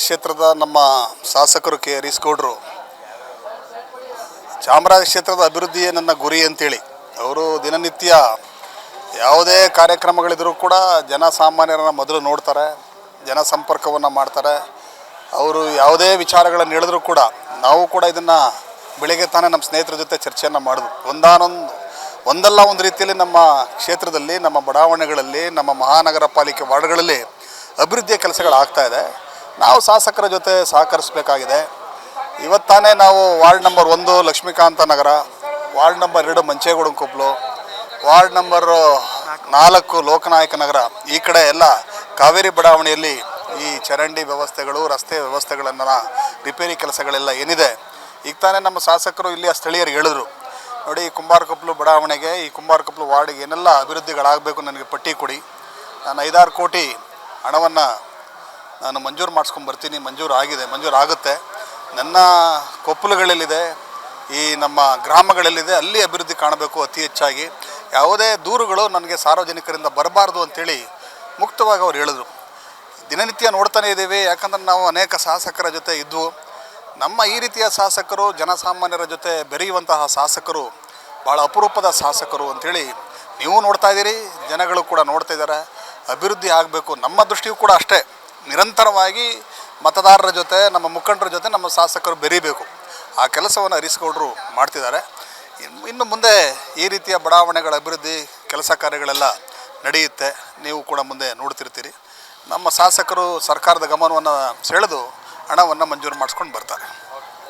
ಕ್ಷೇತ್ರದ ನಮ್ಮ ಶಾಸಕರು ಕೆ ಹರೀಶ್ ಗೌಡರು ಚಾಮರಾಜ ಕ್ಷೇತ್ರದ ಅಭಿವೃದ್ಧಿಯೇ ನನ್ನ ಗುರಿ ಅಂತೇಳಿ ಅವರು ದಿನನಿತ್ಯ ಯಾವುದೇ ಕಾರ್ಯಕ್ರಮಗಳಿದ್ರೂ ಕೂಡ ಜನಸಾಮಾನ್ಯರನ್ನು ಮೊದಲು ನೋಡ್ತಾರೆ, ಜನಸಂಪರ್ಕವನ್ನು ಮಾಡ್ತಾರೆ. ಅವರು ಯಾವುದೇ ವಿಚಾರಗಳನ್ನು ಹೇಳಿದ್ರು ಕೂಡ ನಾವು ಕೂಡ ಇದನ್ನು ಬೆಳಿಗ್ಗೆ ತಾನೇ ನಮ್ಮ ಸ್ನೇಹಿತರ ಜೊತೆ ಚರ್ಚೆಯನ್ನು ಮಾಡಿದ್ವು. ಒಂದಲ್ಲ ಒಂದು ರೀತಿಯಲ್ಲಿ ನಮ್ಮ ಕ್ಷೇತ್ರದಲ್ಲಿ, ನಮ್ಮ ಬಡಾವಣೆಗಳಲ್ಲಿ, ನಮ್ಮ ಮಹಾನಗರ ಪಾಲಿಕೆ ವಾರ್ಡ್ಗಳಲ್ಲಿ ಅಭಿವೃದ್ಧಿಯ ಕೆಲಸಗಳಾಗ್ತಾ ಇದೆ. ನಾವು ಶಾಸಕರ ಜೊತೆ ಸಹಕರಿಸಬೇಕಾಗಿದೆ. ಇವತ್ತಾನೇ ನಾವು ವಾರ್ಡ್ ನಂಬರ್ 1 ಲಕ್ಷ್ಮೀಕಾಂತ ನಗರ, ವಾರ್ಡ್ ನಂಬರ್ 2 ಮಂಚೇಗೌಡನ ಕೊಪ್ಪಲು, ವಾರ್ಡ್ ನಂಬರ್ 4 ಲೋಕನಾಯಕ ನಗರ, ಈ ಕಡೆ ಎಲ್ಲ ಕಾವೇರಿ ಬಡಾವಣೆಯಲ್ಲಿ ಈ ಚರಂಡಿ ವ್ಯವಸ್ಥೆಗಳು, ರಸ್ತೆ ವ್ಯವಸ್ಥೆಗಳನ್ನು ರಿಪೇರಿ ಕೆಲಸಗಳೆಲ್ಲ ಏನಿದೆ, ಈಗ ತಾನೇ ನಮ್ಮ ಶಾಸಕರು ಇಲ್ಲಿಯ ಸ್ಥಳೀಯರು ಹೇಳಿದ್ರು, ನೋಡಿ ಕುಂಬಾರಕೊಪ್ಪಲು ಬಡಾವಣೆಗೆ, ಈ ಕುಂಬಾರಕೊಪ್ಪಲು ವಾರ್ಡಿಗೆ ಏನೆಲ್ಲ ಅಭಿವೃದ್ಧಿಗಳಾಗಬೇಕು ನನಗೆ ಪಟ್ಟಿ ಕೊಡಿ, ನಾನು 5-6 ಕೋಟಿ ಹಣವನ್ನು ನಾನು ಮಂಜೂರು ಮಾಡಿಸ್ಕೊಂಡ್ಬರ್ತೀನಿ. ಮಂಜೂರು ಆಗುತ್ತೆ. ನನ್ನ ಕೊಪ್ಪಲುಗಳಲ್ಲಿದೆ, ಈ ನಮ್ಮ ಗ್ರಾಮಗಳಲ್ಲಿದೆ, ಅಲ್ಲಿ ಅಭಿವೃದ್ಧಿ ಕಾಣಬೇಕು ಅತಿ ಹೆಚ್ಚಾಗಿ. ಯಾವುದೇ ದೂರುಗಳು ನನಗೆ ಸಾರ್ವಜನಿಕರಿಂದ ಬರಬಾರ್ದು ಅಂಥೇಳಿ ಮುಕ್ತವಾಗಿ ಅವ್ರು ಹೇಳಿದ್ರು. ದಿನನಿತ್ಯ ನೋಡ್ತಾನೆ ಇದ್ದೀವಿ, ಯಾಕಂದ್ರೆ ನಾವು ಅನೇಕ ಶಾಸಕರ ಜೊತೆ ಇದ್ವು. ನಮ್ಮ ಈ ರೀತಿಯ ಶಾಸಕರು ಜನಸಾಮಾನ್ಯರ ಜೊತೆ ಬೆರೆಯುವಂತಹ ಶಾಸಕರು ಭಾಳ ಅಪರೂಪದ ಶಾಸಕರು ಅಂಥೇಳಿ ನೀವು ನೋಡ್ತಾ ಇದ್ದೀರಿ, ಜನಗಳು ಕೂಡ ನೋಡ್ತಾ ಇದ್ದಾರೆ. ಅಭಿವೃದ್ಧಿ ಆಗಬೇಕು. ನಮ್ಮ ದೃಷ್ಟಿಯೂ ಕೂಡ ಅಷ್ಟೇ, ನಿರಂತರವಾಗಿ ಮತದಾರರ ಜೊತೆ, ನಮ್ಮ ಮುಖಂಡರ ಜೊತೆ ನಮ್ಮ ಶಾಸಕರು ಬೆರೀಬೇಕು. ಆ ಕೆಲಸವನ್ನು ಹರೀಶ್ ಗೌಡರು ಮಾಡ್ತಿದ್ದಾರೆ. ಇನ್ನು ಮುಂದೆ ಈ ರೀತಿಯ ಬಡಾವಣೆಗಳ ಅಭಿವೃದ್ಧಿ ಕೆಲಸ ಕಾರ್ಯಗಳೆಲ್ಲ ನಡೆಯುತ್ತೆ. ನೀವು ಕೂಡ ಮುಂದೆ ನೋಡ್ತಿರ್ತೀರಿ. ನಮ್ಮ ಶಾಸಕರು ಸರ್ಕಾರದ ಗಮನವನ್ನು ಸೆಳೆದು ಹಣವನ್ನು ಮಂಜೂರು ಮಾಡಿಸ್ಕೊಂಡು ಬರ್ತಾರೆ.